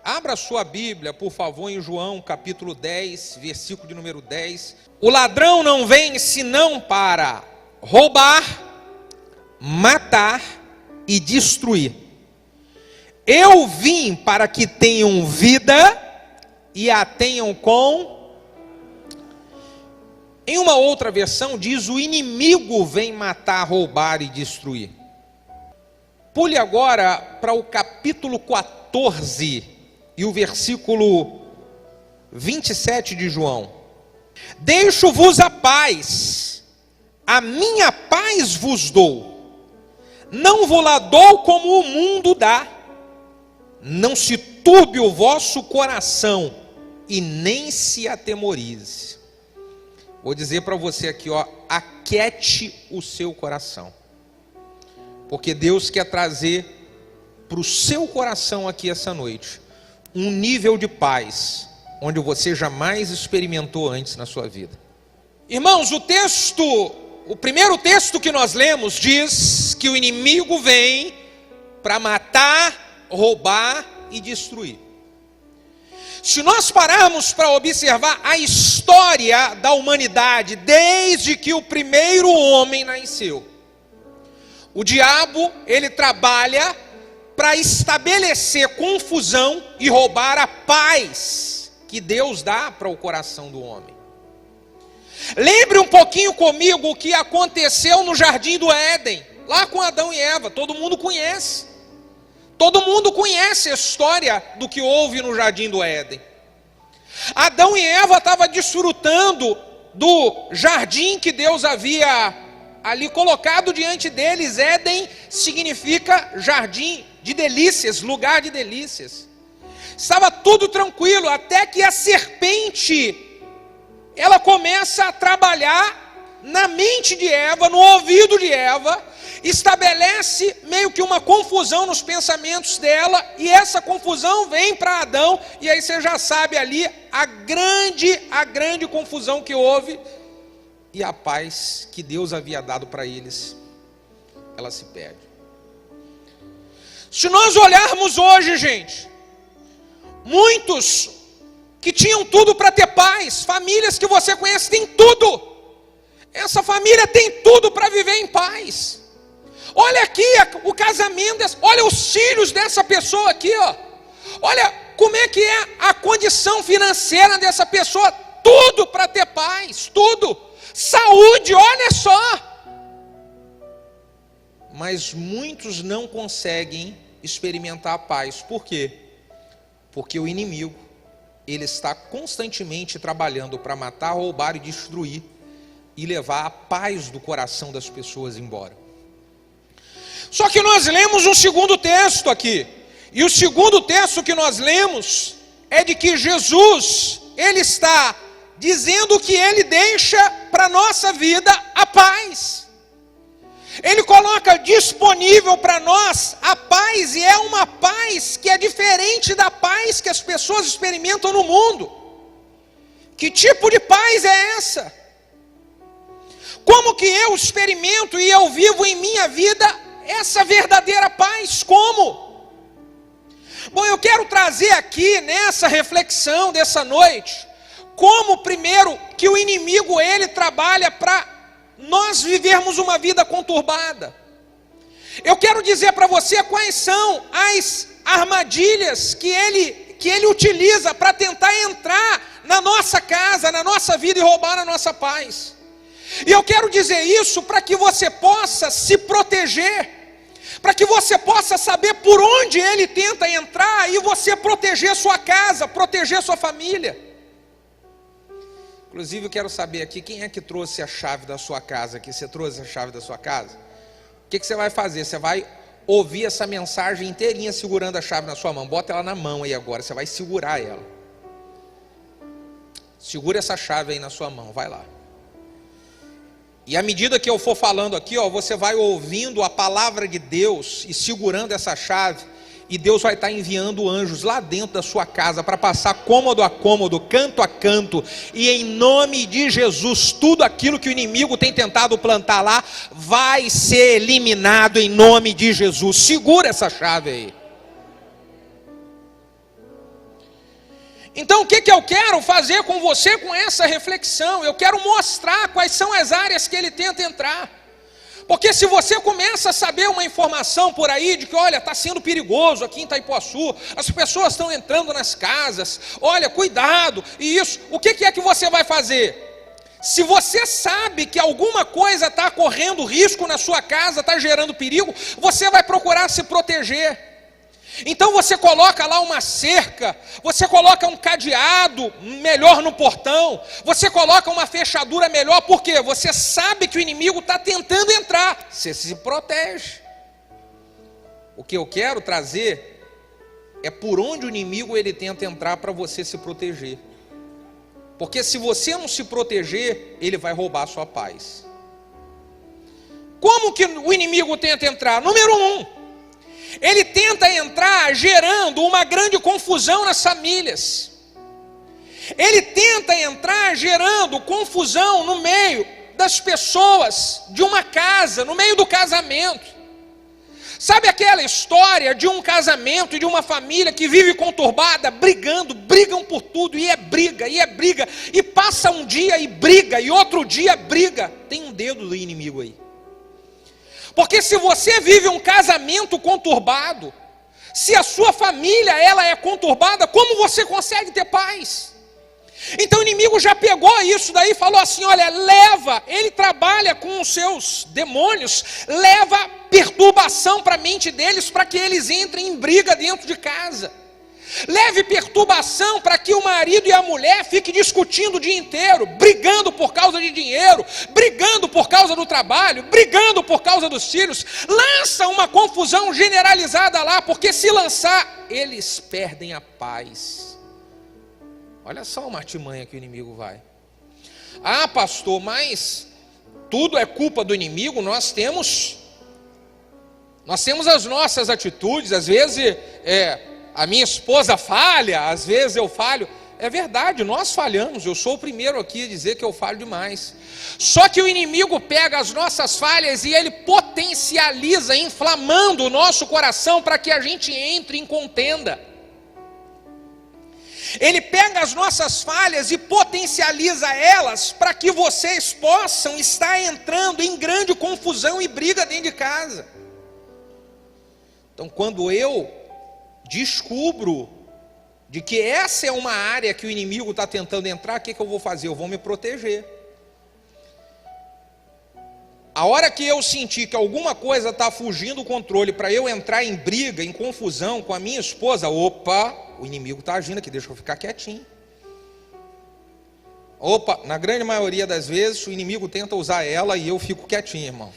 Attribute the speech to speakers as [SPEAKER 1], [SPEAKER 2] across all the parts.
[SPEAKER 1] Abra sua Bíblia, por favor, em João capítulo 10, versículo de número 10. O ladrão não vem senão para roubar, matar e destruir. Eu vim para que tenham vida e a tenham com... Em uma outra versão diz: o inimigo vem matar, roubar e destruir. Pule agora para o capítulo 14 e o versículo 27 de João. Deixo-vos a paz, a minha paz vos dou. Não vos lá dou como o mundo dá. Não se turbe o vosso coração e nem se atemorize. Vou dizer para você aqui, aquiete o seu coração. Porque Deus quer trazer para o seu coração aqui essa noite um nível de paz onde você jamais experimentou antes na sua vida. Irmãos, o primeiro texto que nós lemos diz que o inimigo vem para matar, roubar e destruir. Se nós pararmos para observar a história da humanidade, desde que o primeiro homem nasceu, o diabo, ele trabalha para estabelecer confusão e roubar a paz que Deus dá para o coração do homem. Lembre um pouquinho comigo o que aconteceu no Jardim do Éden, lá com Adão e Eva. Todo mundo conhece. Todo mundo conhece a história do que houve no Jardim do Éden. Adão e Eva estavam desfrutando do jardim que Deus havia ali colocado diante deles. Éden significa jardim de delícias, lugar de delícias. Estava tudo tranquilo, até que a serpente, ela começa a trabalhar na mente de Eva, no ouvido de Eva, estabelece meio que uma confusão nos pensamentos dela, e essa confusão vem para Adão, e aí você já sabe ali a grande confusão que houve, e a paz que Deus havia dado para eles, ela se perde. Se nós olharmos hoje, gente, muitos que tinham tudo para ter paz, famílias que você conhece têm tudo, essa família tem tudo para viver em paz. Olha aqui o casamento, olha os filhos dessa pessoa aqui, olha como é que é a condição financeira dessa pessoa, tudo para ter paz, tudo, saúde, olha só. Mas muitos não conseguem experimentar a paz. Por quê? Porque o inimigo, ele está constantemente trabalhando para matar, roubar e destruir, e levar a paz do coração das pessoas embora. Só que nós lemos um segundo texto aqui, e o segundo texto que nós lemos é de que Jesus, ele está dizendo que ele deixa para a nossa vida a paz. Ele coloca disponível para nós a paz, e é uma paz que é diferente da paz que as pessoas experimentam no mundo. Que tipo de paz é essa? Como que eu experimento e eu vivo em minha vida essa verdadeira paz? Como? Bom, eu quero trazer aqui nessa reflexão dessa noite, como primeiro que o inimigo, ele trabalha para nós vivermos uma vida conturbada. Eu quero dizer para você quais são as armadilhas que ele utiliza para tentar entrar na nossa casa, na nossa vida, e roubar a nossa paz. E eu quero dizer isso para que você possa se proteger, para que você possa saber por onde ele tenta entrar, e você proteger sua casa, proteger sua família. Inclusive eu quero saber aqui, quem é que trouxe a chave da sua casa aqui? Você trouxe a chave da sua casa? O que você vai fazer? Você vai ouvir essa mensagem inteirinha segurando a chave na sua mão. Bota ela na mão aí agora, você vai segurar ela. Segura essa chave aí na sua mão, vai lá. E à medida que eu for falando aqui, você vai ouvindo a palavra de Deus e segurando essa chave, e Deus vai estar enviando anjos lá dentro da sua casa para passar cômodo a cômodo, canto a canto, e em nome de Jesus, tudo aquilo que o inimigo tem tentado plantar lá, vai ser eliminado em nome de Jesus. Segura essa chave aí. Então o que eu quero fazer com você com essa reflexão? Eu quero mostrar quais são as áreas que ele tenta entrar. Porque se você começa a saber uma informação por aí de que, olha, está sendo perigoso aqui em Itaipuaçu, as pessoas estão entrando nas casas, olha, cuidado, e isso, o que é que você vai fazer? Se você sabe que alguma coisa está correndo risco na sua casa, está gerando perigo, você vai procurar se proteger. Então você coloca lá uma cerca, você coloca um cadeado melhor no portão, você coloca uma fechadura melhor, porque você sabe que o inimigo está tentando entrar, você se protege. O que eu quero trazer é por onde o inimigo ele tenta entrar para você se proteger. Porque se você não se proteger, ele vai roubar a sua paz. Como que o inimigo tenta entrar? Número 1. Ele tenta entrar gerando uma grande confusão nas famílias. Ele tenta entrar gerando confusão no meio das pessoas, de uma casa, no meio do casamento. Sabe aquela história de um casamento e de uma família que vive conturbada, brigam por tudo, e é briga, e passa um dia e briga, e outro dia briga. Tem um dedo do inimigo aí. Porque se você vive um casamento conturbado, se a sua família ela é conturbada, como você consegue ter paz? Então o inimigo já pegou isso daí e falou assim, olha, leva, ele trabalha com os seus demônios, leva perturbação para a mente deles, para que eles entrem em briga dentro de casa. Leve perturbação para que o marido e a mulher fiquem discutindo o dia inteiro, brigando por causa de dinheiro, brigando por causa do trabalho, brigando por causa dos filhos. Lança uma confusão generalizada lá, porque se lançar, eles perdem a paz. Olha só uma artimanha que o inimigo vai. Ah, pastor, mas tudo é culpa do inimigo? Nós temos as nossas atitudes, às vezes a minha esposa falha, às vezes eu falho. É verdade, nós falhamos, eu sou o primeiro aqui a dizer que eu falho demais. Só que o inimigo pega as nossas falhas e ele potencializa, inflamando o nosso coração para que a gente entre em contenda. Ele pega as nossas falhas e potencializa elas para que vocês possam estar entrando em grande confusão e briga dentro de casa. Então quando eu descubro de que essa é uma área que o inimigo está tentando entrar, o que eu vou fazer? Eu vou me proteger. A hora que eu sentir que alguma coisa está fugindo do controle para eu entrar em briga, em confusão com a minha esposa, opa, o inimigo está agindo aqui, deixa eu ficar quietinho. Opa, na grande maioria das vezes o inimigo tenta usar ela e eu fico quietinho, irmão.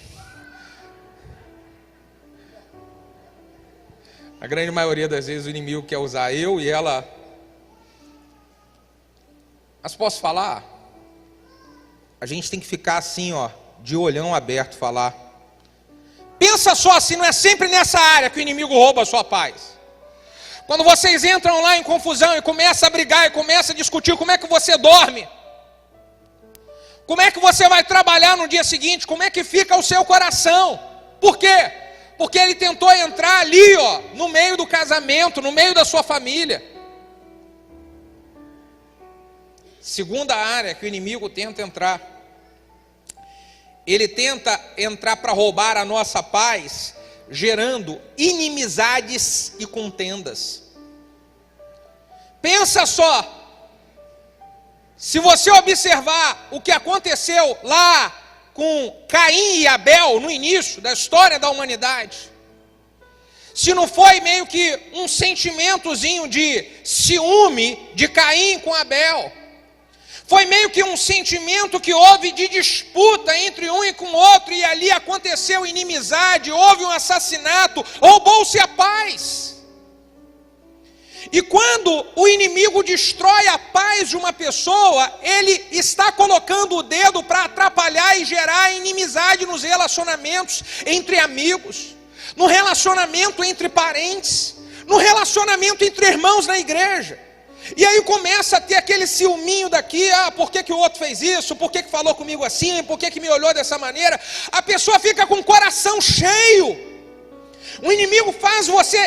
[SPEAKER 1] A grande maioria das vezes o inimigo quer usar eu e ela. Mas posso falar? A gente tem que ficar assim, ó, de olhão aberto, falar. Pensa só, se não é sempre nessa área que o inimigo rouba a sua paz. Quando vocês entram lá em confusão e começam a brigar e começam a discutir, como é que você dorme? Como é que você vai trabalhar no dia seguinte? Como é que fica o seu coração? Por quê? Porque ele tentou entrar ali, ó, no meio do casamento, no meio da sua família. Segunda área que o inimigo tenta entrar. Ele tenta entrar para roubar a nossa paz, gerando inimizades e contendas. Pensa só, se você observar o que aconteceu lá com Caim e Abel no início da história da humanidade, se não foi meio que um sentimentozinho de ciúme de Caim com Abel, foi meio que um sentimento que houve de disputa entre um e com o outro, e ali aconteceu inimizade, houve um assassinato, roubou-se a paz. E quando o inimigo destrói a paz de uma pessoa, ele está colocando o dedo para atrapalhar e gerar inimizade nos relacionamentos entre amigos, no relacionamento entre parentes, no relacionamento entre irmãos na igreja. E aí começa a ter aquele ciúminho daqui, por que o outro fez isso, por que falou comigo assim, por que me olhou dessa maneira. A pessoa fica com o coração cheio. O inimigo faz você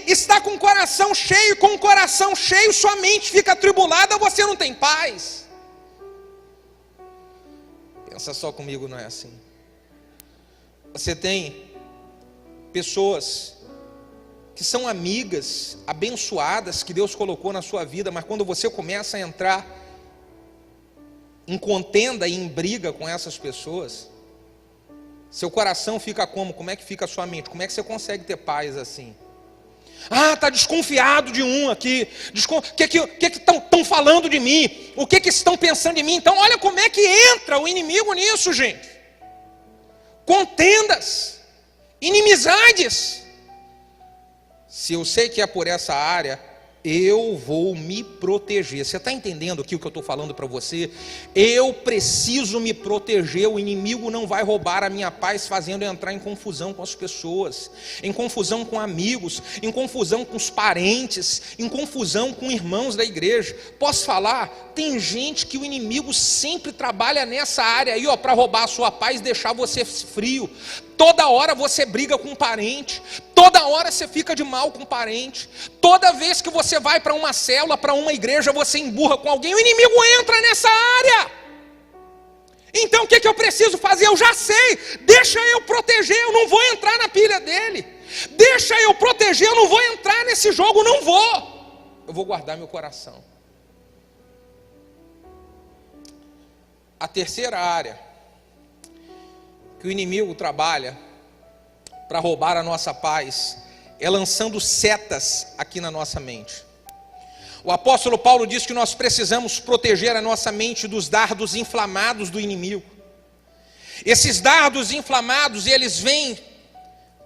[SPEAKER 1] estar com o coração cheio, com o coração cheio, sua mente fica atribulada, você não tem paz. Pensa só comigo, não é assim. Você tem pessoas que são amigas, abençoadas, que Deus colocou na sua vida, mas quando você começa a entrar em contenda e em briga com essas pessoas, seu coração fica como? Como é que fica a sua mente? Como é que você consegue ter paz assim? Ah, está desconfiado de um aqui. O que estão falando de mim? O que estão pensando de mim? Então olha como é que entra o inimigo nisso, gente. Contendas, inimizades. Se eu sei que é por essa área, eu vou me proteger. Você está entendendo aqui o que eu estou falando para você? Eu preciso me proteger. O inimigo não vai roubar a minha paz fazendo eu entrar em confusão com as pessoas, em confusão com amigos, em confusão com os parentes, em confusão com irmãos da igreja. Posso falar? Tem gente que o inimigo sempre trabalha nessa área aí, para roubar a sua paz, deixar você frio. Toda hora você briga com um parente, toda hora você fica de mal com um parente, toda vez que você vai para uma célula, para uma igreja, você emburra com alguém, o inimigo entra nessa área. Então o que eu preciso fazer? Eu já sei, deixa eu proteger, eu não vou entrar na pilha dele, deixa eu proteger, eu não vou entrar nesse jogo, não vou, eu vou guardar meu coração. A terceira área que o inimigo trabalha para roubar a nossa paz é lançando setas aqui na nossa mente. O apóstolo Paulo diz que nós precisamos proteger a nossa mente dos dardos inflamados do inimigo. Esses dardos inflamados, eles vêm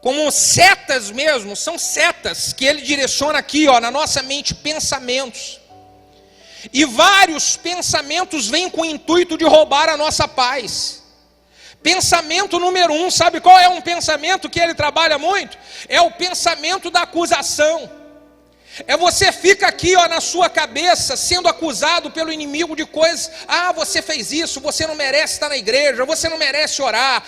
[SPEAKER 1] como setas mesmo, são setas que ele direciona aqui, na nossa mente, pensamentos. E vários pensamentos vêm com o intuito de roubar a nossa paz. Pensamento número 1, sabe qual é um pensamento que ele trabalha muito? É o pensamento da acusação. É você fica aqui na sua cabeça sendo acusado pelo inimigo de coisas. Ah, você fez isso, você não merece estar na igreja, você não merece orar,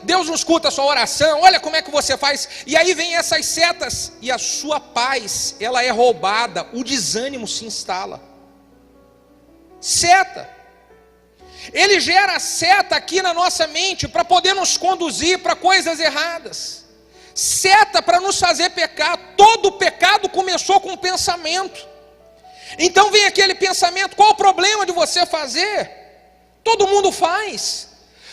[SPEAKER 1] Deus não escuta a sua oração, olha como é que você faz. E aí vem essas setas e a sua paz, ela é roubada, o desânimo se instala. Seta. Ele gera seta aqui na nossa mente para poder nos conduzir para coisas erradas. Seta para nos fazer pecar. Todo pecado começou com um pensamento. Então vem aquele pensamento, qual o problema de você fazer? Todo mundo faz.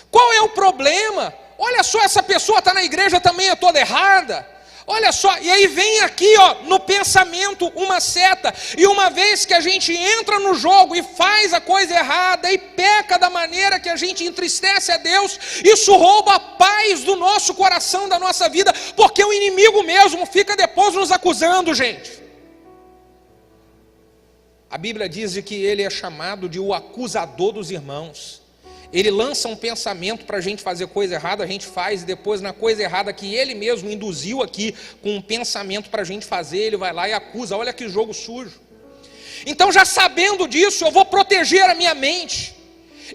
[SPEAKER 1] Qual é o problema? Olha só, essa pessoa está na igreja também, é toda errada. Olha só, e aí vem aqui no pensamento uma seta, e uma vez que a gente entra no jogo e faz a coisa errada e peca da maneira que a gente entristece a Deus, isso rouba a paz do nosso coração, da nossa vida, porque o inimigo mesmo fica depois nos acusando, gente. A Bíblia diz que ele é chamado de o acusador dos irmãos. Ele lança um pensamento para a gente fazer coisa errada, a gente faz, e depois na coisa errada que ele mesmo induziu aqui, com um pensamento para a gente fazer, ele vai lá e acusa, olha que jogo sujo. Então já sabendo disso, eu vou proteger a minha mente,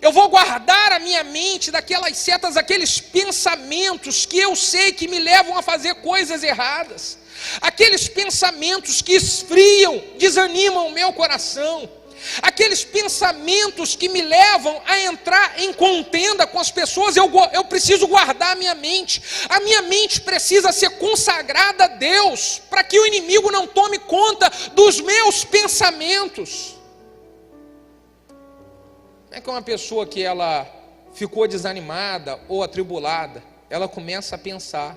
[SPEAKER 1] eu vou guardar a minha mente daquelas setas, aqueles pensamentos que eu sei que me levam a fazer coisas erradas, aqueles pensamentos que esfriam, desanimam o meu coração, aqueles pensamentos que me levam a entrar em contenda com as pessoas. Eu preciso guardar a minha mente precisa ser consagrada a Deus, para que o inimigo não tome conta dos meus pensamentos. Não é que uma pessoa que ela ficou desanimada ou atribulada, ela começa a pensar,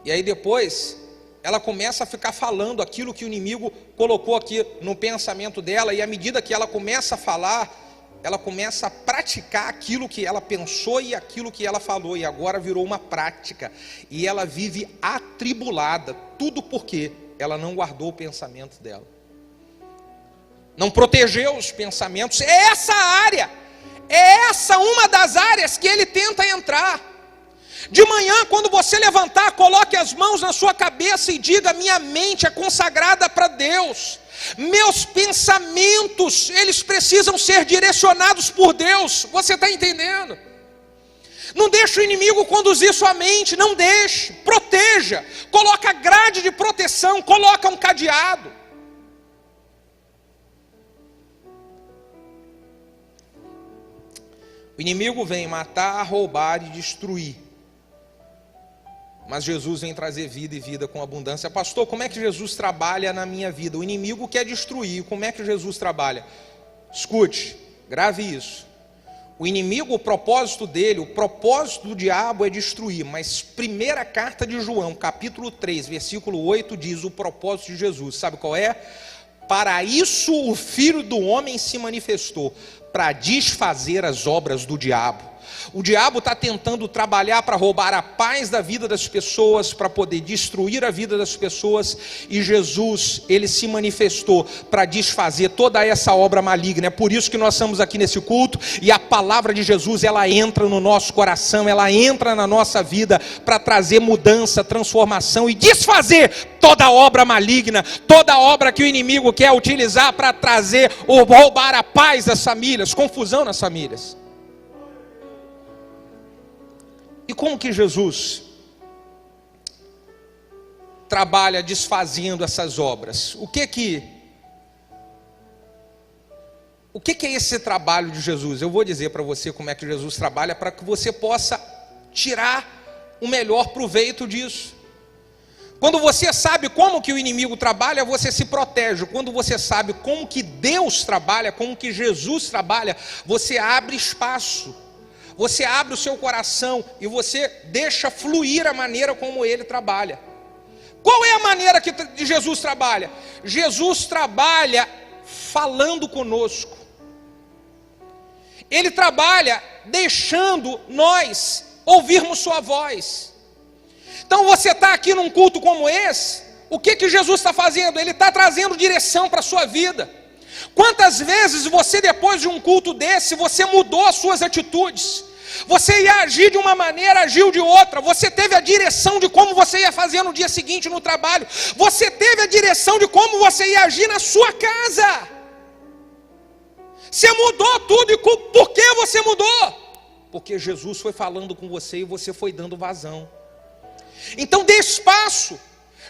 [SPEAKER 1] e aí depois ela começa a ficar falando aquilo que o inimigo colocou aqui no pensamento dela, e à medida que ela começa a falar, ela começa a praticar aquilo que ela pensou e aquilo que ela falou, e agora virou uma prática, e ela vive atribulada, tudo porque ela não guardou o pensamento dela, não protegeu os pensamentos. É essa área, é essa uma das áreas que ele tenta entrar. De manhã, quando você levantar, coloque as mãos na sua cabeça e diga: minha mente é consagrada para Deus, meus pensamentos, eles precisam ser direcionados por Deus. Você está entendendo? Não deixe o inimigo conduzir sua mente, não deixe, proteja, coloca grade de proteção, coloca um cadeado. O inimigo vem matar, roubar e destruir. Mas Jesus vem trazer vida e vida com abundância. Pastor, como é que Jesus trabalha na minha vida? O inimigo quer destruir, como é que Jesus trabalha? Escute, grave isso. O inimigo, o propósito dele, o propósito do diabo é destruir. Mas primeira carta de João, capítulo 3, versículo 8, diz o propósito de Jesus. Sabe qual é? Para isso o Filho do Homem se manifestou, para desfazer as obras do diabo. O diabo está tentando trabalhar para roubar a paz da vida das pessoas, para poder destruir a vida das pessoas, e Jesus, ele se manifestou para desfazer toda essa obra maligna. É por isso que nós estamos aqui nesse culto, e a palavra de Jesus, ela entra no nosso coração, ela entra na nossa vida, para trazer mudança, transformação, e desfazer toda obra maligna, toda obra que o inimigo quer utilizar para trazer ou roubar a paz das famílias, confusão nas famílias. E como que Jesus trabalha desfazendo essas obras? O que é esse trabalho de Jesus? Eu vou dizer para você como é que Jesus trabalha, para que você possa tirar o melhor proveito disso. Quando você sabe como que o inimigo trabalha, você se protege. Quando você sabe como que Deus trabalha, como que Jesus trabalha, você abre espaço. Você abre o seu coração e você deixa fluir a maneira como ele trabalha. Qual é a maneira que Jesus trabalha? Jesus trabalha falando conosco. Ele trabalha deixando nós ouvirmos sua voz. Então você está aqui num culto como esse, o que Jesus está fazendo? Ele está trazendo direção para a sua vida. Quantas vezes você, depois de um culto desse, você mudou as suas atitudes? Você ia agir de uma maneira, agiu de outra. Você teve a direção de como você ia fazer no dia seguinte no trabalho. Você teve a direção de como você ia agir na sua casa. Você mudou tudo. E por que você mudou? Porque Jesus foi falando com você e você foi dando vazão. Então dê espaço.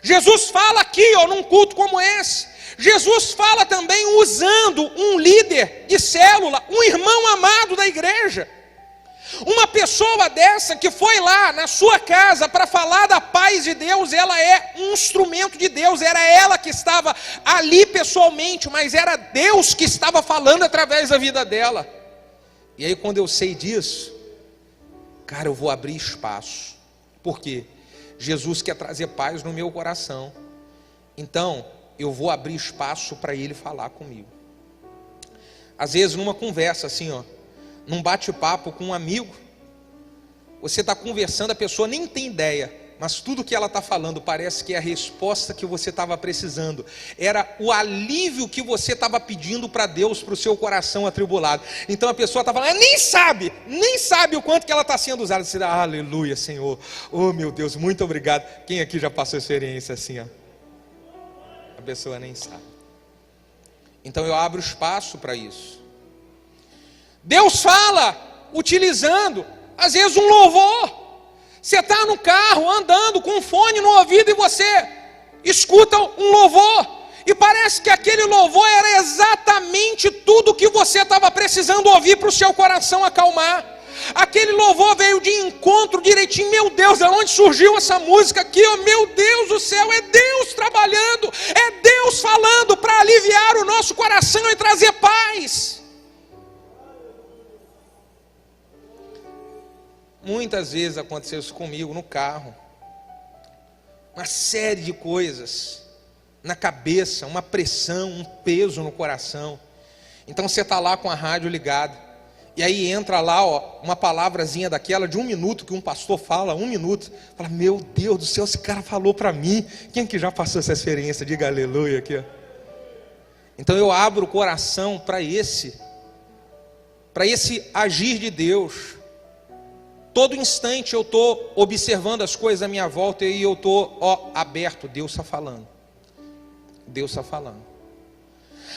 [SPEAKER 1] Jesus fala aqui, num culto como esse. Jesus fala também usando um líder de célula, um irmão amado da igreja. Uma pessoa dessa que foi lá na sua casa para falar da paz de Deus, ela é um instrumento de Deus, era ela que estava ali pessoalmente, mas era Deus que estava falando através da vida dela. E aí quando eu sei disso, cara, eu vou abrir espaço. Por quê? Jesus quer trazer paz no meu coração. Então, eu vou abrir espaço para ele falar comigo. Às vezes numa conversa assim, num bate-papo com um amigo, você está conversando, a pessoa nem tem ideia, mas tudo que ela está falando parece que é a resposta que você estava precisando, era o alívio que você estava pedindo para Deus, para o seu coração atribulado. Então a pessoa está falando, nem sabe o quanto que ela está sendo usada. Você dá, aleluia, Senhor, oh meu Deus, muito obrigado. Quem aqui já passou experiência assim? A pessoa nem sabe. Então eu abro espaço para isso. Deus fala utilizando, às vezes, um louvor. Você está no carro, andando com um fone no ouvido e você escuta um louvor. E parece que aquele louvor era exatamente tudo que você estava precisando ouvir para o seu coração acalmar. Aquele louvor veio de encontro direitinho. Meu Deus, de onde surgiu essa música aqui? Meu Deus do céu, é Deus trabalhando, é Deus falando para aliviar o nosso coração e trazer paz. Muitas vezes aconteceu isso comigo no carro. Uma série de coisas na cabeça, uma pressão, um peso no coração. Então você está lá com a rádio ligada. E aí entra lá uma palavrazinha daquela de 1 minuto que um pastor fala, 1 minuto. Fala, meu Deus do céu, esse cara falou para mim. Quem que já passou essa experiência? Diga aleluia aqui. Então eu abro o coração para esse agir de Deus. Todo instante eu estou observando as coisas à minha volta e eu estou aberto. Deus está falando. Deus está falando.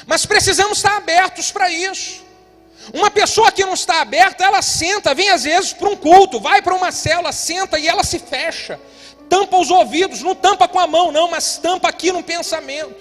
[SPEAKER 1] Mas precisamos estar abertos para isso. Uma pessoa que não está aberta, ela senta, vem às vezes para um culto, vai para uma célula, senta e ela se fecha. Tampa os ouvidos, não tampa com a mão não, mas tampa aqui no pensamento.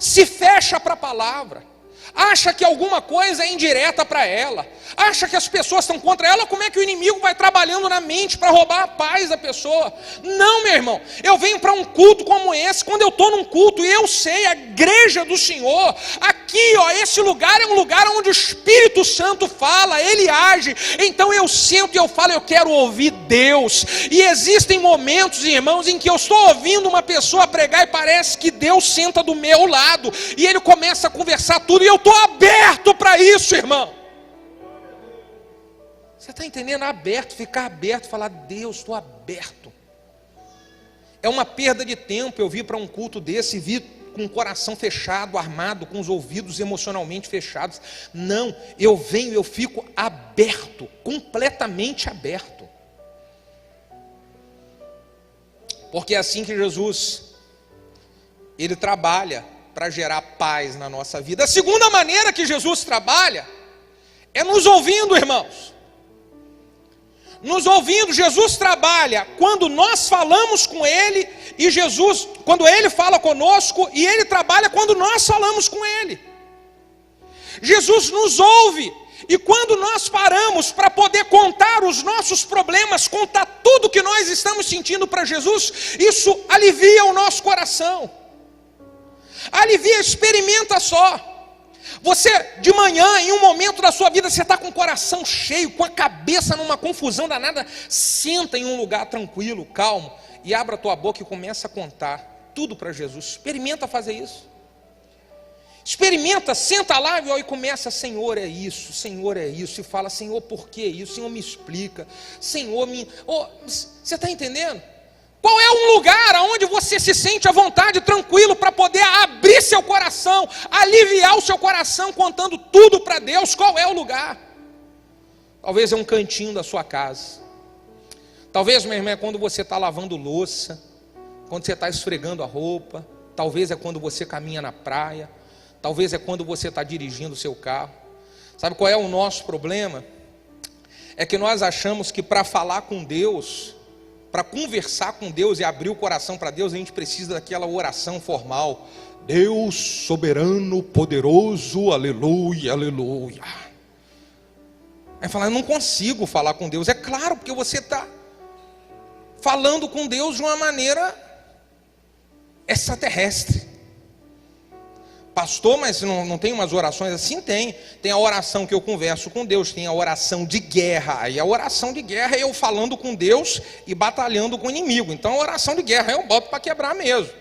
[SPEAKER 1] Se fecha para a palavra. Acha que alguma coisa é indireta para ela. Acha que as pessoas estão contra ela. Como é que o inimigo vai trabalhando na mente para roubar a paz da pessoa? Não, meu irmão. Eu venho para um culto como esse. Quando eu estou num culto e eu sei, a igreja do Senhor, aqui, ó, esse lugar é um lugar onde o Espírito Santo fala, Ele age. Então eu sento e eu falo, eu quero ouvir Deus. E existem momentos, irmãos, em que eu estou ouvindo uma pessoa pregar e parece que Deus senta do meu lado. E Ele começa a conversar tudo e eu estou aberto para isso, irmão. Você está entendendo? Aberto, ficar aberto, falar, Deus, estou aberto. É uma perda de tempo eu vir para um culto desse e vir com o coração fechado, armado, com os ouvidos emocionalmente fechados. Não, eu venho, eu fico aberto, completamente aberto. Porque é assim que Jesus, Ele trabalha para gerar paz na nossa vida. A segunda maneira que Jesus trabalha é nos ouvindo, irmãos. Nos ouvindo. Jesus trabalha quando nós falamos com Ele, e Jesus, quando Ele fala conosco, e Ele trabalha quando nós falamos com Ele. Jesus nos ouve, e quando nós paramos para poder contar os nossos problemas, contar tudo que nós estamos sentindo para Jesus, isso alivia o nosso coração. Alivia, experimenta só. Você de manhã, em um momento da sua vida, você está com o coração cheio, com a cabeça numa confusão danada, senta em um lugar tranquilo, calmo, e abra a tua boca e começa a contar tudo para Jesus. Experimenta fazer isso. Experimenta, senta lá e começa, Senhor é isso, e fala, Senhor, por que isso? Senhor, me explica, Senhor, você está entendendo? Qual é um lugar onde você se sente à vontade, tranquilo, para poder abrir seu coração, aliviar o seu coração, contando tudo para Deus? Qual é o lugar? Talvez é um cantinho da sua casa. Talvez, meu irmão, é quando você está lavando louça, quando você está esfregando a roupa. Talvez é quando você caminha na praia. Talvez é quando você está dirigindo o seu carro. Sabe qual é o nosso problema? É que nós achamos que para falar com Deus, para conversar com Deus e abrir o coração para Deus, a gente precisa daquela oração formal. Deus soberano, poderoso, aleluia, aleluia. Aí fala, eu não consigo falar com Deus. É claro, porque você está falando com Deus de uma maneira extraterrestre. Pastor, mas não tem umas orações assim? Tem a oração que eu converso com Deus, tem a oração de guerra. Aí a oração de guerra é eu falando com Deus e batalhando com o inimigo. Então a oração de guerra eu boto para quebrar mesmo.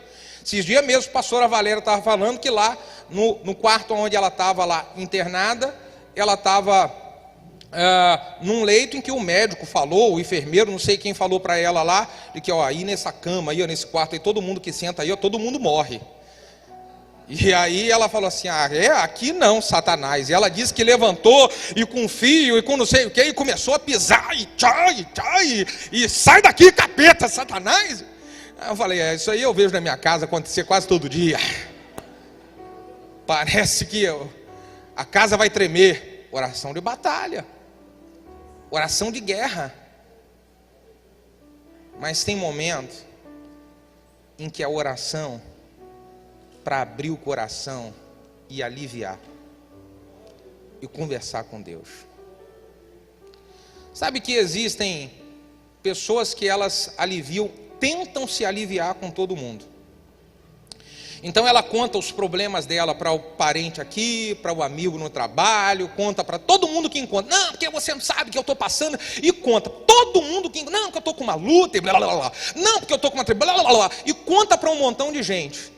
[SPEAKER 1] Esses dias mesmo a pastora Valéria estava falando que lá no quarto onde ela estava lá internada, ela estava num leito em que o médico falou, o enfermeiro, não sei quem falou para ela lá, de que aí nessa cama, aí, nesse quarto, aí, todo mundo que senta aí, todo mundo morre. E aí ela falou assim, aqui não, Satanás. E ela disse que levantou, e com fio, e com não sei o que, e começou a pisar, e sai daqui, capeta, Satanás. Aí eu falei, isso aí eu vejo na minha casa acontecer quase todo dia. Parece que a casa vai tremer. Oração de batalha, oração de guerra. Mas tem momento em que a oração, para abrir o coração e aliviar, e conversar com Deus. Sabe que existem pessoas que elas aliviam, tentam se aliviar com todo mundo. Então ela conta os problemas dela para o parente aqui, para o amigo no trabalho, conta para todo mundo que encontra. Não, porque você não sabe que eu estou passando, e conta. Todo mundo que encontra. Não, porque eu estou com uma luta, e blá, blá, blá. Não, porque eu estou com uma blá, blá, blá. E conta para um montão de gente.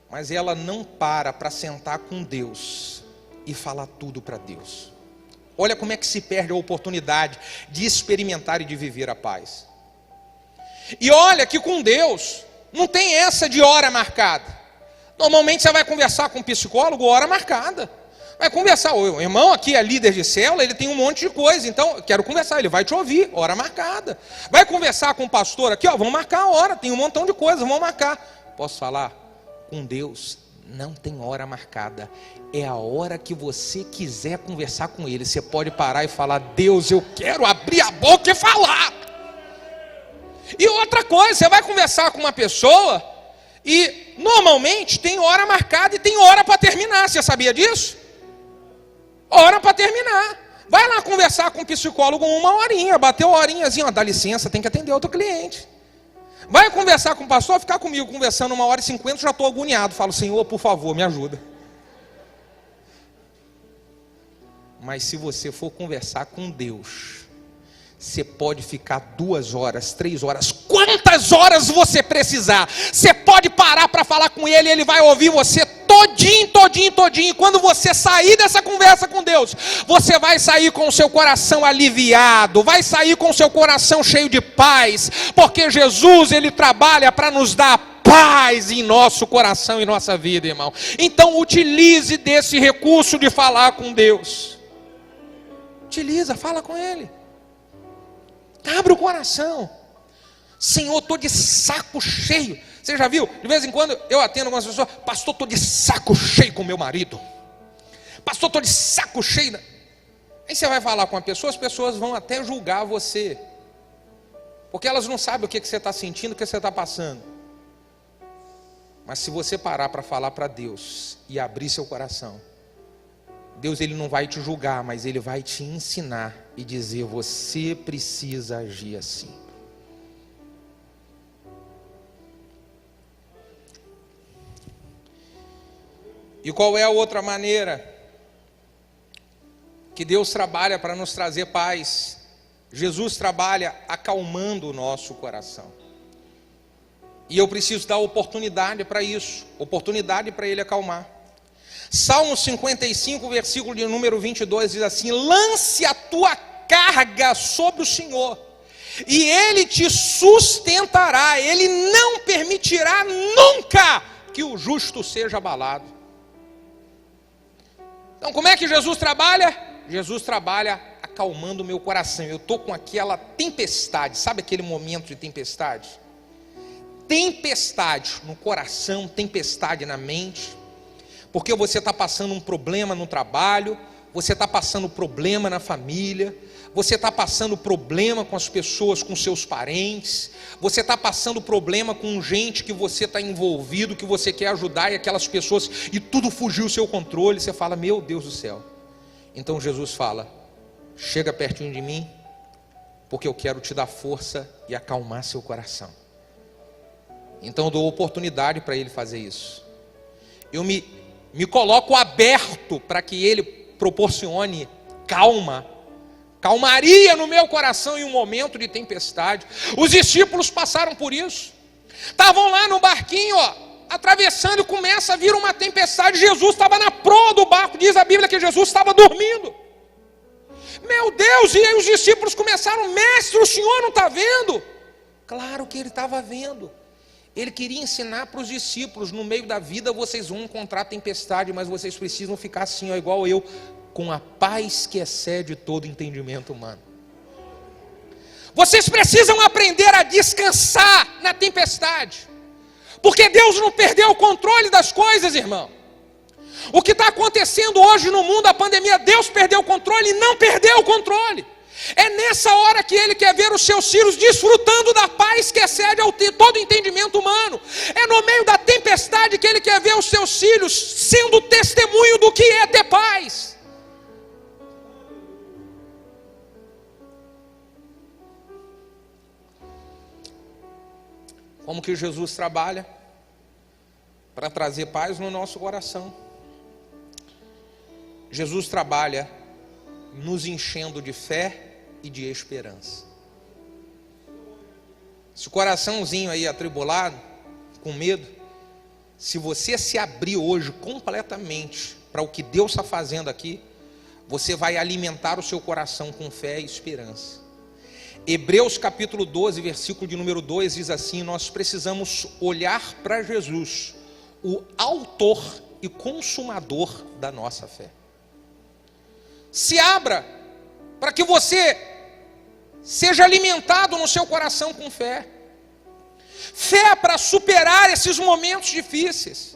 [SPEAKER 1] Mas ela não para sentar com Deus e falar tudo para Deus. Olha como é que se perde a oportunidade de experimentar e de viver a paz. E olha que com Deus não tem essa de hora marcada. Normalmente você vai conversar com um psicólogo, hora marcada. Vai conversar, o irmão aqui é líder de célula, ele tem um monte de coisa, então quero conversar, ele vai te ouvir, hora marcada. Vai conversar com o pastor aqui, vamos marcar a hora, tem um montão de coisas, vamos marcar. Posso falar? Com Deus não tem hora marcada. É a hora que você quiser conversar com Ele. Você pode parar e falar: Deus, eu quero abrir a boca e falar. E outra coisa, você vai conversar com uma pessoa e normalmente tem hora marcada e tem hora para terminar. Você sabia disso? Hora para terminar. Vai lá conversar com um psicólogo 1 horinha, bateu a horinhazinha, dá licença, tem que atender outro cliente. Vai conversar com o pastor, ficar comigo conversando 1h50, já estou agoniado. Falo: Senhor, por favor, me ajuda. Mas se você for conversar com Deus, você pode ficar 2 horas, 3 horas, quantas horas você precisar. Você pode parar para falar com Ele, Ele vai ouvir você todinho. E quando você sair dessa conversa com Deus, você vai sair com o seu coração aliviado, vai sair com o seu coração cheio de paz, porque Jesus, Ele trabalha para nos dar paz em nosso coração e nossa vida, irmão. Então utilize desse recurso de falar com Deus. Utiliza, fala com Ele. Abre o coração. Senhor, estou de saco cheio. Você já viu? De vez em quando eu atendo algumas pessoas: pastor, estou de saco cheio com meu marido. Pastor, estou de saco cheio. Aí você vai falar com a pessoa, as pessoas vão até julgar você, porque elas não sabem o que você está sentindo, o que você está passando. Mas se você parar para falar para Deus e abrir seu coração, Deus, Ele não vai te julgar, mas Ele vai te ensinar e dizer: você precisa agir assim. E qual é a outra maneira que Deus trabalha para nos trazer paz? Jesus trabalha acalmando o nosso coração. E eu preciso dar oportunidade para isso, oportunidade para Ele acalmar. Salmo 55, versículo de número 22 diz assim: lance a tua carga sobre o Senhor, e Ele te sustentará. Ele não permitirá nunca que o justo seja abalado. Então, como é que Jesus trabalha? Jesus trabalha acalmando o meu coração. Eu estou com aquela tempestade, sabe aquele momento de tempestade? Tempestade no coração, tempestade na mente, porque você está passando um problema no trabalho, você está passando problema na família, você está passando problema com as pessoas, com seus parentes, você está passando problema com gente que você está envolvido, que você quer ajudar, e aquelas pessoas, e tudo fugiu do seu controle. Você fala: meu Deus do céu. Então Jesus fala: chega pertinho de mim, porque eu quero te dar força e acalmar seu coração. Então eu dou oportunidade para Ele fazer isso. Eu me coloco aberto para que Ele proporcione calmaria no meu coração em um momento de tempestade. Os discípulos passaram por isso. Estavam lá no barquinho, atravessando, e começa a vir uma tempestade. Jesus estava na proa do barco. Diz a Bíblia que Jesus estava dormindo. Meu Deus, e aí os discípulos começaram: mestre, o senhor não está vendo? Claro que ele estava vendo. Ele queria ensinar para os discípulos: no meio da vida vocês vão encontrar tempestade, mas vocês precisam ficar assim, igual eu, com a paz que excede todo entendimento humano. Vocês precisam aprender a descansar na tempestade, porque Deus não perdeu o controle das coisas, irmão. O que está acontecendo hoje no mundo, a pandemia, Deus perdeu o controle e não perdeu o controle. É nessa hora que Ele quer ver os seus filhos desfrutando da paz que excede todo entendimento humano. É no meio da tempestade que Ele quer ver os seus filhos sendo testemunho do que é ter paz. Como que Jesus trabalha para trazer paz no nosso coração? Jesus trabalha nos enchendo de fé e de esperança. Se o coraçãozinho aí atribulado, com medo, se você se abrir hoje completamente para o que Deus está fazendo aqui, você vai alimentar o seu coração com fé e esperança. Hebreus capítulo 12, versículo de número 2 diz assim: nós precisamos olhar para Jesus, o autor e consumador da nossa fé. Se abra para que você seja alimentado no seu coração com fé. Fé para superar esses momentos difíceis.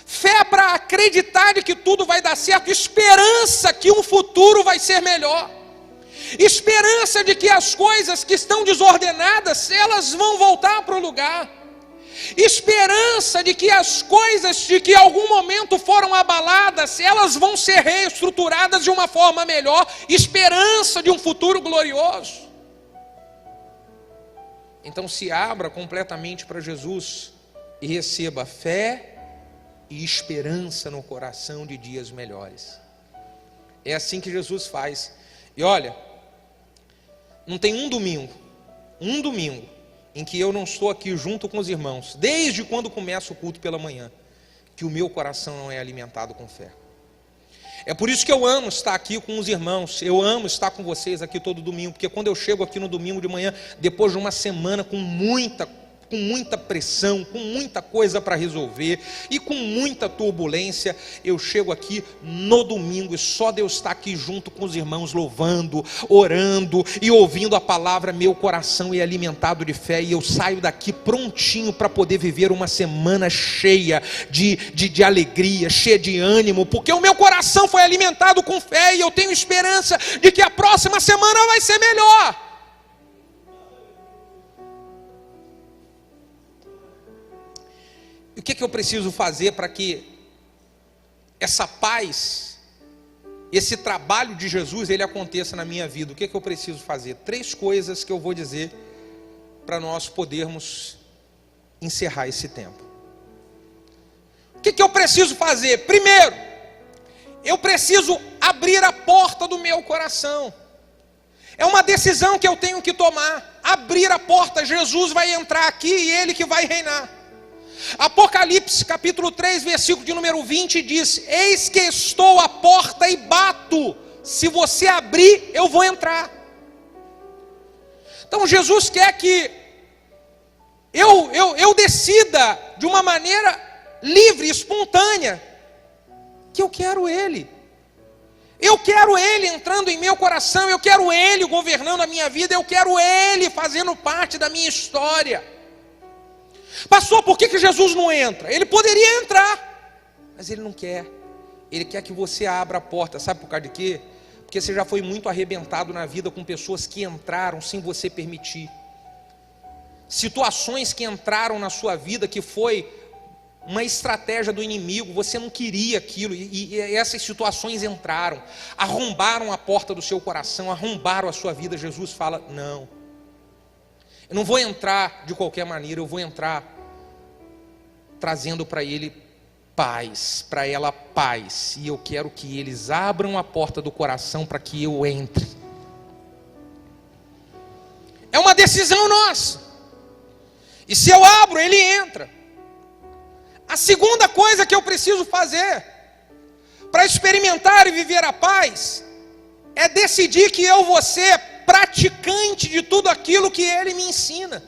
[SPEAKER 1] Fé para acreditar de que tudo vai dar certo, esperança que um futuro vai ser melhor, esperança de que as coisas que estão desordenadas, elas vão voltar para o lugar, esperança de que as coisas de que em algum momento foram abaladas, elas vão ser reestruturadas de uma forma melhor, esperança de um futuro glorioso. Então se abra completamente para Jesus e receba fé e esperança no coração de dias melhores. É assim que Jesus faz. E olha, não tem um domingo em que eu não estou aqui junto com os irmãos, desde quando começa o culto pela manhã, que o meu coração não é alimentado com fé. É por isso que eu amo estar aqui com os irmãos, eu amo estar com vocês aqui todo domingo, porque quando eu chego aqui no domingo de manhã, depois de uma semana com muita pressão, com muita coisa para resolver e com muita turbulência, eu chego aqui no domingo e só Deus está aqui junto com os irmãos, louvando, orando e ouvindo a palavra, meu coração é alimentado de fé e eu saio daqui prontinho para poder viver uma semana cheia de alegria, cheia de ânimo, porque o meu coração foi alimentado com fé e eu tenho esperança de que a próxima semana vai ser melhor. E o que eu preciso fazer para que essa paz, esse trabalho de Jesus, ele aconteça na minha vida? O que eu preciso fazer? 3 coisas que eu vou dizer para nós podermos encerrar esse tempo. O que eu preciso fazer? Primeiro, eu preciso abrir a porta do meu coração. É uma decisão que eu tenho que tomar. Abrir a porta, Jesus vai entrar aqui e Ele que vai reinar. Apocalipse capítulo 3, versículo de número 20 diz: eis que estou à porta e bato, se você abrir eu vou entrar. Então Jesus quer que eu decida de uma maneira livre, espontânea, que eu quero Ele. Eu quero Ele entrando em meu coração, eu quero Ele governando a minha vida, eu quero Ele fazendo parte da minha história. Pastor, por que Jesus não entra? Ele poderia entrar, mas Ele não quer. Ele quer que você abra a porta. Sabe por causa de quê? Porque você já foi muito arrebentado na vida com pessoas que entraram sem você permitir. Situações que entraram na sua vida que foi uma estratégia do inimigo, você não queria aquilo, e essas situações entraram, arrombaram a porta do seu coração, arrombaram a sua vida. Jesus fala: não, eu não vou entrar de qualquer maneira, eu vou entrar trazendo para ele paz, para ela paz, e eu quero que eles abram a porta do coração para que eu entre. É uma decisão nossa, e se eu abro, ele entra. A segunda coisa que eu preciso fazer para experimentar e viver a paz é decidir que eu vou ser praticante de tudo aquilo que Ele me ensina.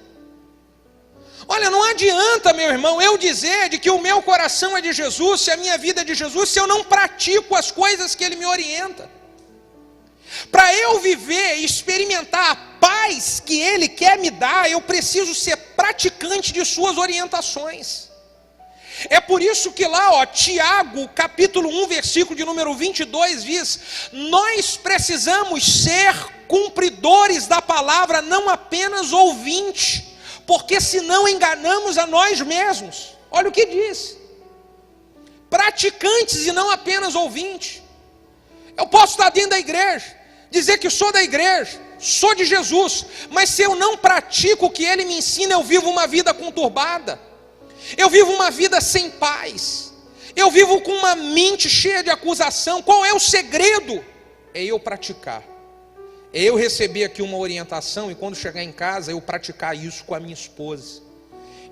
[SPEAKER 1] Olha, não adianta, meu irmão, eu dizer de que o meu coração é de Jesus, se a minha vida é de Jesus, se eu não pratico as coisas que Ele me orienta. Para eu viver e experimentar a paz que Ele quer me dar, eu preciso ser praticante de suas orientações. É por isso que lá, Tiago, capítulo 1, versículo de número 22, diz: nós precisamos ser cumpridores da palavra, não apenas ouvintes, porque senão enganamos a nós mesmos. Olha o que diz: praticantes e não apenas ouvintes. Eu posso estar dentro da igreja, dizer que sou da igreja, sou de Jesus, mas se eu não pratico o que Ele me ensina, eu vivo uma vida conturbada. Eu vivo uma vida sem paz. Eu vivo com uma mente cheia de acusação. Qual é o segredo? É eu praticar. É eu receber aqui uma orientação e quando chegar em casa eu praticar isso com a minha esposa.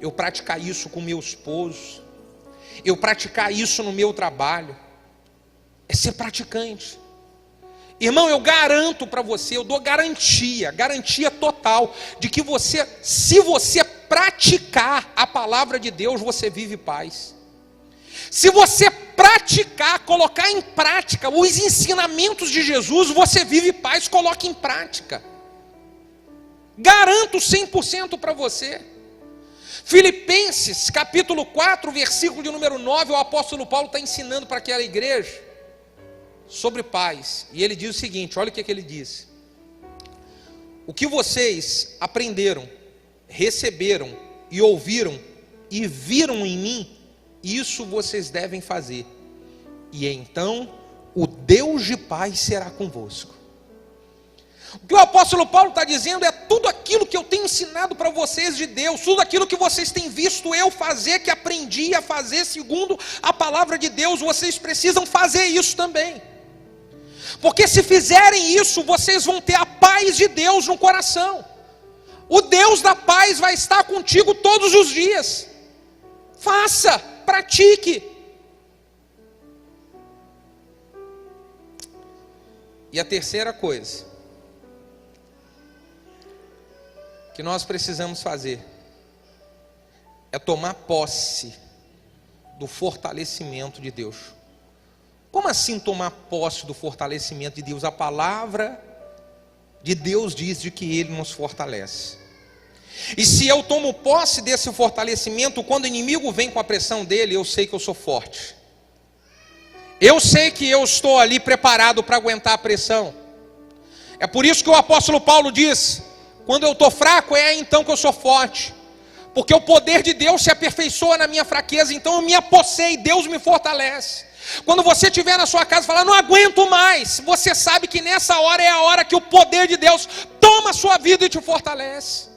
[SPEAKER 1] Eu praticar isso com o meu esposo. Eu praticar isso no meu trabalho. É ser praticante. Irmão, eu garanto para você, eu dou garantia total de que você, se você praticar a palavra de Deus, você vive paz. Se você praticar, colocar em prática os ensinamentos de Jesus, você vive paz. Coloque em prática. Garanto 100% para você. Filipenses, capítulo 4, versículo de número 9, o apóstolo Paulo está ensinando para aquela igreja sobre paz. E ele diz o seguinte, olha o que ele diz. O que vocês aprenderam, receberam e ouviram e viram em mim, isso vocês devem fazer. E então o Deus de paz será convosco. O que o apóstolo Paulo está dizendo é tudo aquilo que eu tenho ensinado para vocês de Deus, tudo aquilo que vocês têm visto eu fazer, que aprendi a fazer segundo a palavra de Deus, vocês precisam fazer isso também. Porque se fizerem isso, vocês vão ter a paz de Deus no coração. O Deus da paz vai estar contigo todos os dias. Faça, pratique. E a terceira coisa que nós precisamos fazer é tomar posse do fortalecimento de Deus. Como assim tomar posse do fortalecimento de Deus? A palavra de Deus diz de que Ele nos fortalece. E se eu tomo posse desse fortalecimento, quando o inimigo vem com a pressão dele, eu sei que eu sou forte. Eu sei que eu estou ali preparado para aguentar a pressão. É por isso que o apóstolo Paulo diz, quando eu estou fraco, é então que eu sou forte. Porque o poder de Deus se aperfeiçoa na minha fraqueza, então eu me apossei, Deus me fortalece. Quando você estiver na sua casa e falar, não aguento mais, você sabe que nessa hora é a hora que o poder de Deus toma a sua vida e te fortalece.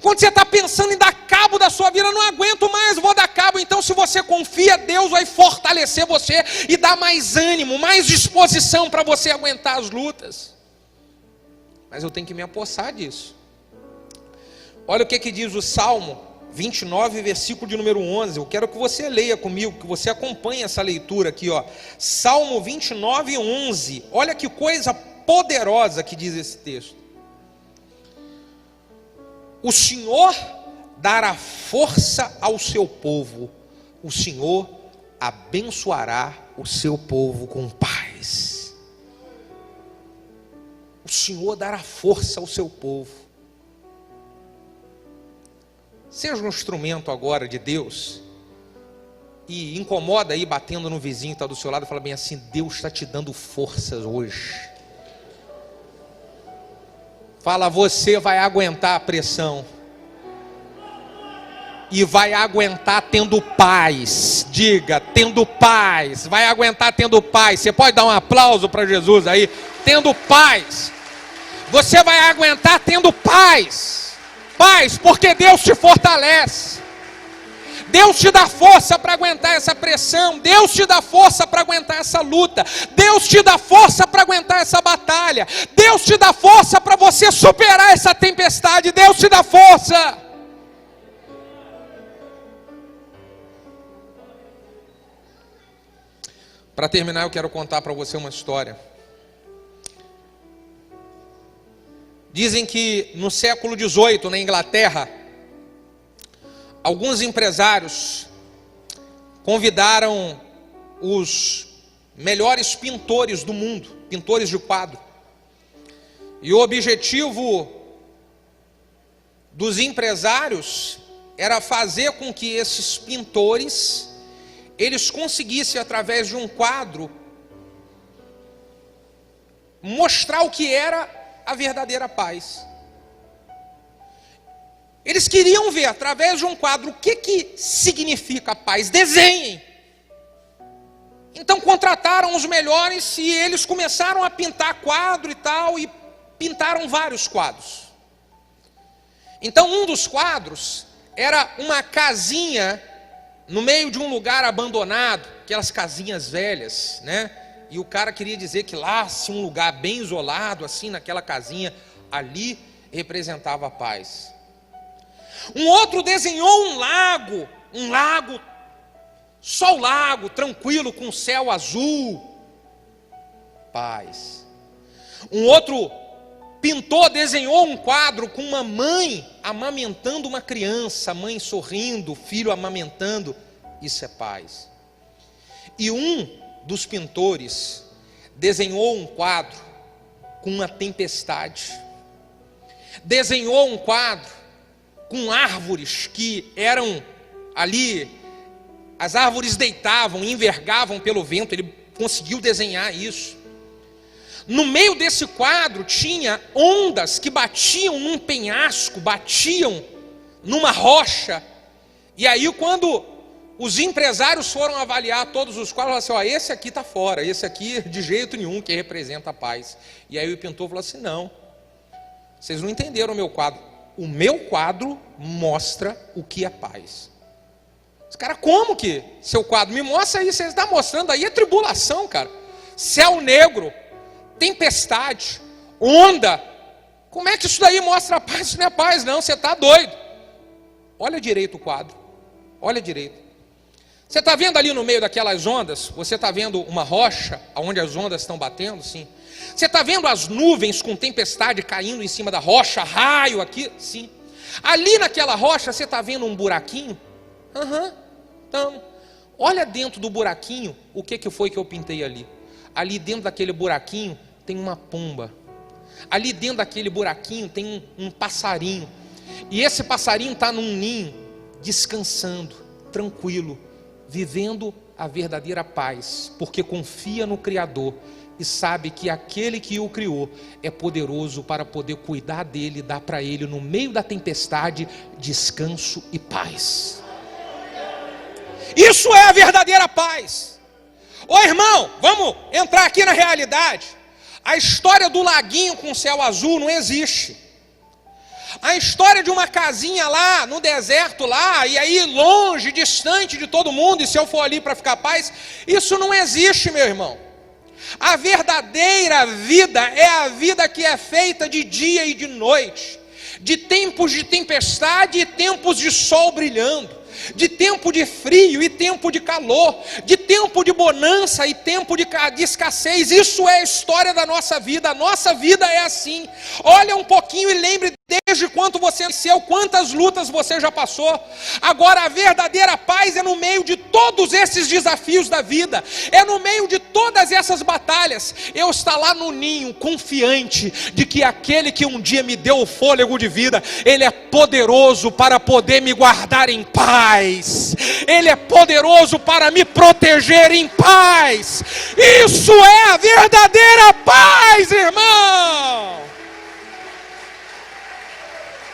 [SPEAKER 1] Quando você está pensando em dar cabo da sua vida, não aguento mais, vou dar cabo. Então se você confia, Deus vai fortalecer você e dar mais ânimo, mais disposição para você aguentar as lutas. Mas eu tenho que me apossar disso. Olha o que diz o Salmo 29, versículo de número 11. Eu quero que você leia comigo, que você acompanhe essa leitura aqui, ó. Salmo 29, 11. Olha que coisa poderosa que diz esse texto. O Senhor dará força ao seu povo. O Senhor abençoará o seu povo com paz. O Senhor dará força ao seu povo. Seja um instrumento agora de Deus. E incomoda aí, batendo no vizinho que está do seu lado, e fala bem assim, Deus está te dando forças hoje. Fala, você vai aguentar a pressão. E vai aguentar tendo paz. Diga, tendo paz. Vai aguentar tendo paz. Você pode dar um aplauso para Jesus aí? Tendo paz. Você vai aguentar tendo paz. Paz, porque Deus te fortalece. Deus te dá força para aguentar essa pressão. Deus te dá força para aguentar essa luta. Deus te dá força para aguentar essa batalha. Deus te dá força para você superar essa tempestade. Deus te dá força. Para terminar, eu quero contar para você uma história. Dizem que no século XVIII, na Inglaterra, alguns empresários convidaram os melhores pintores do mundo, pintores de quadro. E o objetivo dos empresários era fazer com que esses pintores, eles conseguissem, através de um quadro, mostrar o que era a verdadeira paz. Eles queriam ver, através de um quadro, o que significa a paz. Desenhem. Então contrataram os melhores e eles começaram a pintar quadro e tal, e pintaram vários quadros. Então um dos quadros era uma casinha no meio de um lugar abandonado, aquelas casinhas velhas, né? E o cara queria dizer que lá, se um lugar bem isolado, assim, naquela casinha, ali representava a paz. Um outro desenhou um lago, só o lago, tranquilo, com céu azul, paz. Um outro pintor desenhou um quadro com uma mãe amamentando uma criança, a mãe sorrindo, o filho amamentando, isso é paz. E um dos pintores desenhou um quadro com uma tempestade, desenhou um quadro com árvores que eram ali, as árvores deitavam, envergavam pelo vento. Ele conseguiu desenhar isso. No meio desse quadro tinha ondas que batiam num penhasco, batiam numa rocha. E aí quando os empresários foram avaliar todos os quadros, falaram assim, esse aqui está fora, esse aqui de jeito nenhum que representa a paz. E aí o pintor falou assim, não, vocês não entenderam o meu quadro. O meu quadro mostra o que é paz. Os caras, como que seu quadro me mostra aí? Você está mostrando aí a tribulação, cara. Céu negro, tempestade, onda. Como é que isso daí mostra a paz? Isso não é paz não, você está doido. Olha direito o quadro, olha direito. Você está vendo ali no meio daquelas ondas? Você está vendo uma rocha, onde as ondas estão batendo? Sim. Você está vendo as nuvens com tempestade caindo em cima da rocha, raio aqui? Sim. Ali naquela rocha, você está vendo um buraquinho? Então, olha dentro do buraquinho, o que foi que eu pintei ali? Ali dentro daquele buraquinho tem uma pomba. Ali dentro daquele buraquinho tem um passarinho. E esse passarinho está num ninho, descansando, tranquilo, vivendo a verdadeira paz, porque confia no Criador e sabe que aquele que o criou é poderoso para poder cuidar dele, dar para ele no meio da tempestade descanso e paz. Isso é a verdadeira paz. Ô irmão, vamos entrar aqui na realidade. A história do laguinho com céu azul não existe. A história de uma casinha lá no deserto lá, e aí longe, distante de todo mundo, e se eu for ali para ficar paz, isso não existe, meu irmão. A verdadeira vida é a vida que é feita de dia e de noite, de tempos de tempestade e tempos de sol brilhando, de tempo de frio e tempo de calor, de tempo de bonança e tempo de escassez. Isso é a história da nossa vida. A nossa vida é assim. Olha um pouquinho e lembre desde quando você nasceu, quantas lutas você já passou. Agora a verdadeira paz é no meio de todos esses desafios da vida, é no meio de todas essas batalhas, eu estar lá no ninho, confiante de que aquele que um dia me deu o fôlego de vida, ele é poderoso para poder me guardar em paz, ele é poderoso para me proteger em paz. Isso é a verdadeira paz.